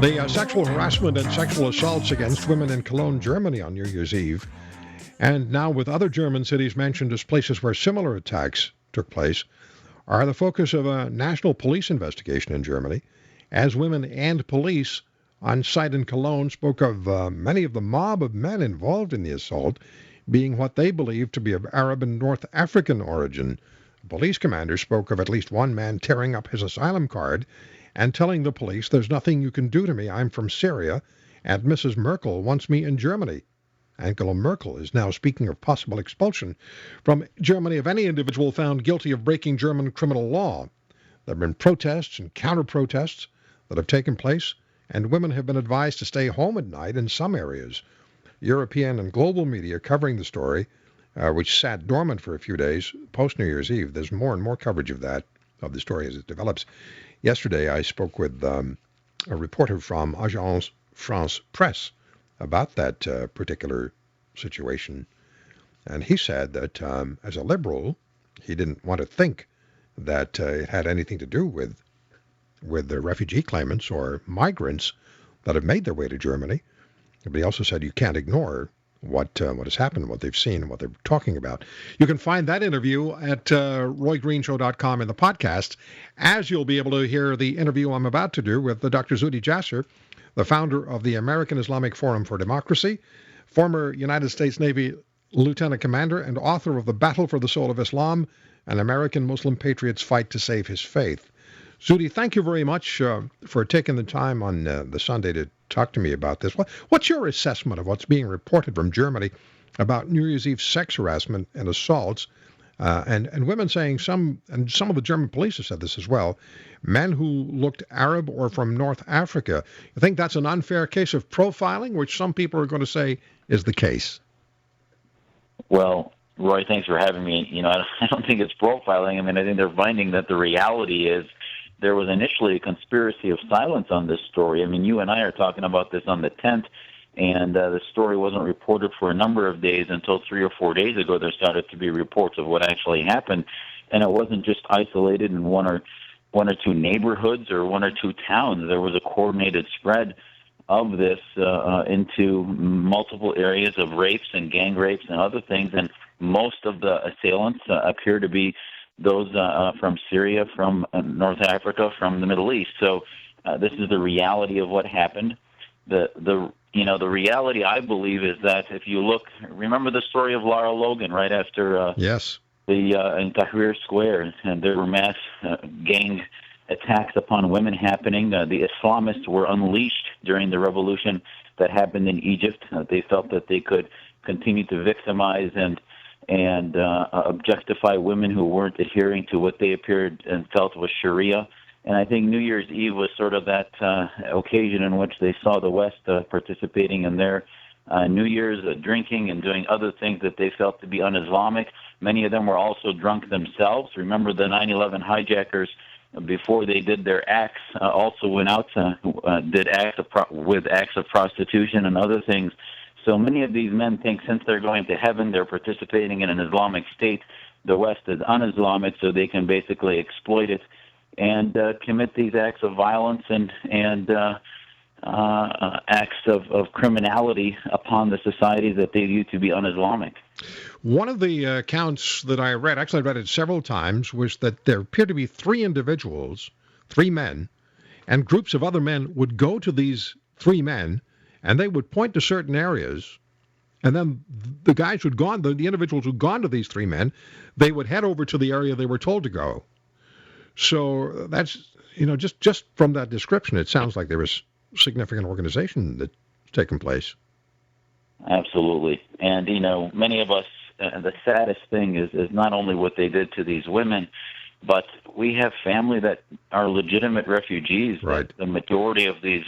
The sexual harassment and sexual assaults against women in Cologne, Germany on New Year's Eve, and now with other German cities mentioned as places where similar attacks took place, are the focus of a national police investigation in Germany, as women and police on site in Cologne spoke of many of the mob of men involved in the assault being what they believed to be of Arab and North African origin. A police commander spoke of at least one man tearing up his asylum card and telling the police, "There's nothing you can do to me. I'm from Syria, and Mrs. Merkel wants me in Germany." Angela Merkel is now speaking of possible expulsion from Germany of any individual found guilty of breaking German criminal law. There have been protests and counter-protests that have taken place, and women have been advised to stay home at night in some areas. European and global media covering the story, which sat dormant for a few days post-New Year's Eve. There's more and more coverage of the story as it develops. Yesterday, I spoke with a reporter from Agence France Presse about that particular situation. And he said that as a liberal, he didn't want to think that it had anything to do with the refugee claimants or migrants that have made their way to Germany. But he also said you can't ignore what has happened, what they've seen, and what they're talking about. You can find that interview at roygreenshow.com in the podcast, as you'll be able to hear the interview I'm about to do with Dr. Zuhdi Jasser, the founder of the American Islamic Forum for Democracy, former United States Navy Lieutenant Commander, and author of The Battle for the Soul of Islam, an American Muslim patriot's fight to save his faith. Zuhdi, thank you very much for taking the time on the Sunday to talk to me about this. What's your assessment of what's being reported from Germany about New Year's Eve sex harassment and assaults, and women saying some of the German police have said this as well, men who looked Arab or from North Africa? You think that's an unfair case of profiling, which some people are going to say is the case? Well, Roy, thanks for having me. I don't think it's profiling. I mean, I think they're finding that the reality is there was initially a conspiracy of silence on this story. I mean, you and I are talking about this on the 10th, and the story wasn't reported for a number of days until 3 or 4 days ago. There started to be reports of what actually happened, and it wasn't just isolated in one or two neighborhoods or one or two towns. There was a coordinated spread of this into multiple areas of rapes and gang rapes and other things, and most of the assailants appear to be those from Syria, from North Africa, from the Middle East. So this is the reality of what happened. The reality, I believe, is that if you look, remember the story of Lara Logan right after yes, in Tahrir Square, and there were mass gang attacks upon women happening. The Islamists were unleashed during the revolution that happened in Egypt. They felt that they could continue to victimize and objectify women who weren't adhering to what they appeared and felt was Sharia. And I think New Year's Eve was sort of that occasion in which they saw the West participating in their New Year's, drinking and doing other things that they felt to be un-Islamic. Many of them were also drunk themselves. Remember the 9/11 hijackers, before they did their acts, also went out, did acts of prostitution and other things. So many of these men think since they're going to heaven, they're participating in an Islamic state. The West is un-Islamic, so they can basically exploit it and commit these acts of violence and acts of criminality upon the societies that they view to be un-Islamic. One of the accounts that I read, actually I read it several times, was that there appeared to be 3 individuals, 3 men, and groups of other men would go to these 3 men, and they would point to certain areas, and then the guys who'd gone, the individuals who'd gone to these 3 men, they would head over to the area they were told to go. So that's, just from that description, it sounds like there was significant organization that's taken place. Absolutely. And, many of us, the saddest thing is not only what they did to these women, but we have family that are legitimate refugees. Right. The majority of these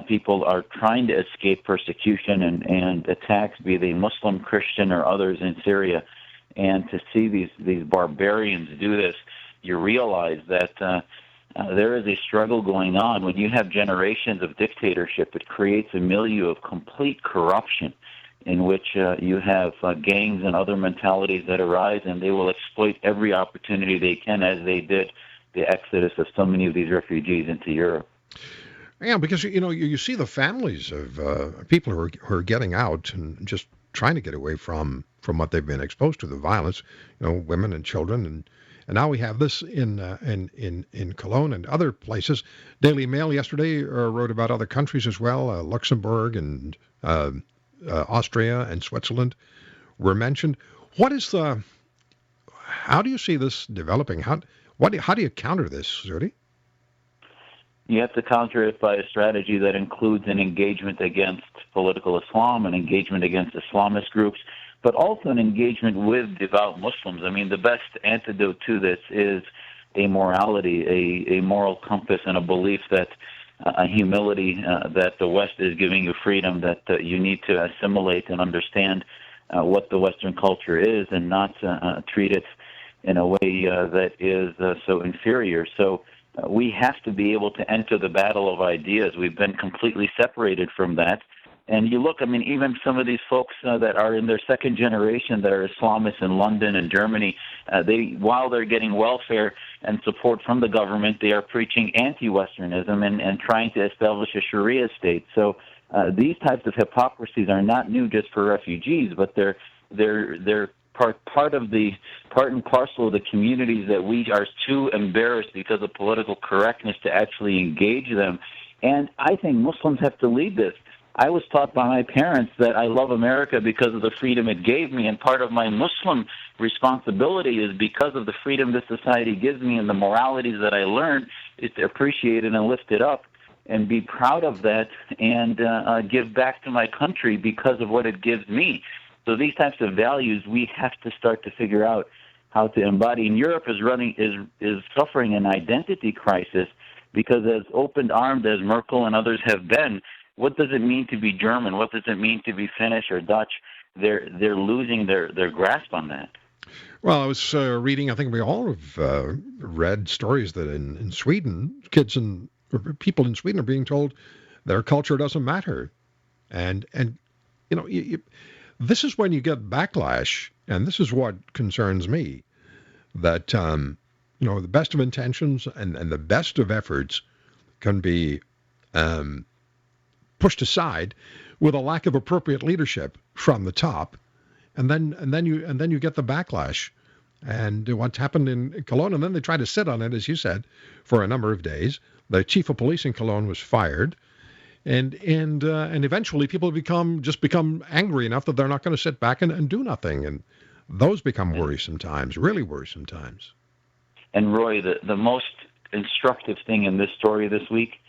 people are trying to escape persecution and attacks, be they Muslim, Christian, or others in Syria. And to see these barbarians do this, you realize that there is a struggle going on. When you have generations of dictatorship, it creates a milieu of complete corruption in which you have gangs and other mentalities that arise, and they will exploit every opportunity they can, as they did the exodus of so many of these refugees into Europe. Yeah, because you see the families of people who are getting out and just trying to get away from what they've been exposed to, the violence, women and children, and now we have this in Cologne and other places. Daily Mail yesterday wrote about other countries as well. Luxembourg and Austria and Switzerland were mentioned. How do you see this developing? How do you counter this, Zudi? You have to counter it by a strategy that includes an engagement against political Islam, an engagement against Islamist groups, but also an engagement with devout Muslims. I mean, the best antidote to this is a morality, a moral compass, and a belief that a humility, that the West is giving you freedom, that you need to assimilate and understand what the Western culture is and not treat it in a way that is so inferior. So we have to be able to enter the battle of ideas. We've been completely separated from that. And you look, I mean, even some of these folks that are in their second generation that are Islamists in London and Germany, while they're getting welfare and support from the government, they are preaching anti-Westernism and trying to establish a Sharia state. So these types of hypocrisies are not new just for refugees, but they're part and parcel of the communities that we are too embarrassed because of political correctness to actually engage them. And I think Muslims have to lead this. I was taught by my parents that I love America because of the freedom it gave me, and part of my Muslim responsibility is because of the freedom this society gives me and the moralities that I learned is to appreciate it and lift it up and be proud of that and give back to my country because of what it gives me. So these types of values we have to start to figure out how to embody. And Europe is suffering an identity crisis because as open-armed as Merkel and others have been, what does it mean to be German? What does it mean to be Finnish or Dutch? They're losing their grasp on that. Well, I was reading, I think we all have read stories that in Sweden, people in Sweden are being told their culture doesn't matter. And this is when you get backlash, and this is what concerns me, that the best of intentions and the best of efforts can be pushed aside with a lack of appropriate leadership from the top, and then you get the backlash. And what's happened in Cologne, and then they try to sit on it, as you said, for a number of days. The chief of police in Cologne was fired. And eventually people become angry enough that they're not going to sit back and do nothing. And those become worrisome times, really worrisome times. And Roy, the most instructive thing in this story this week,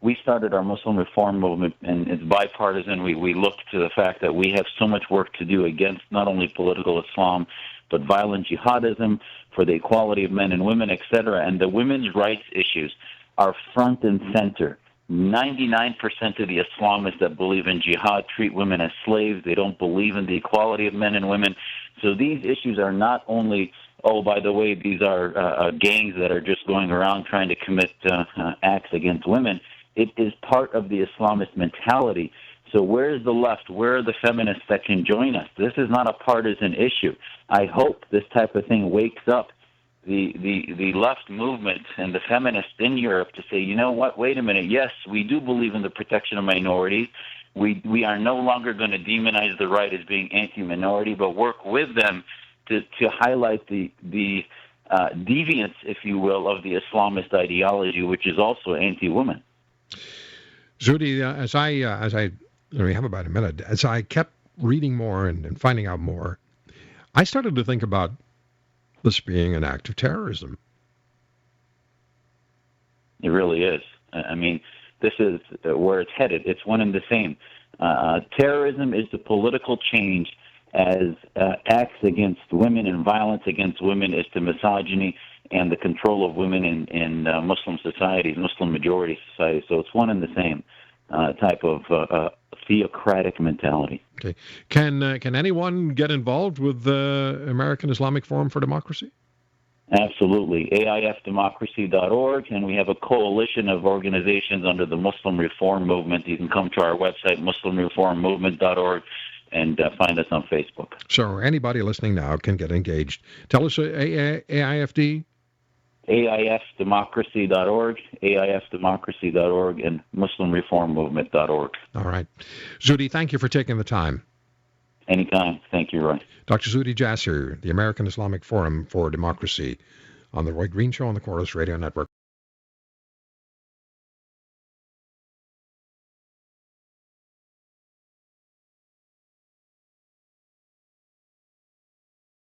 we started our Muslim reform movement, and it's bipartisan. We look to the fact that we have so much work to do against not only political Islam, but violent jihadism, for the equality of men and women, etc. And the women's rights issues are front and center. 99% of the Islamists that believe in jihad treat women as slaves. They don't believe in the equality of men and women. So these issues are not only, by the way, these are gangs that are just going around trying to commit acts against women. It is part of the Islamist mentality. So where is the left? Where are the feminists that can join us? This is not a partisan issue. I hope this type of thing wakes up the left movement and the feminists in Europe to say, you know what, wait a minute, yes, we do believe in the protection of minorities. We are no longer going to demonize the right as being anti-minority, but work with them to highlight the deviance, if you will, of the Islamist ideology, which is also anti-woman. Zudi, as I we have about a minute, as I kept reading more and finding out more, I started to think about this being an act of terrorism. It really is. I mean, this is where it's headed. It's one and the same. Terrorism is the political change as acts against women and violence against women is to misogyny and the control of women in Muslim societies, Muslim majority societies. So it's one and the same type of theocratic mentality. Okay. Can anyone get involved with the American Islamic Forum for Democracy? Absolutely. AIFdemocracy.org, and we have a coalition of organizations under the Muslim Reform Movement. You can come to our website, muslimreformmovement.org, and find us on Facebook. So anybody listening now can get engaged. Tell us AIFD. AISdemocracy.org, AISdemocracy.org, and MuslimReformMovement.org. All right. Zuhdi, thank you for taking the time. Anytime. Thank you, Roy. Dr. Zuhdi Jasser, the American Islamic Forum for Democracy, on the Roy Green Show on the Chorus Radio Network.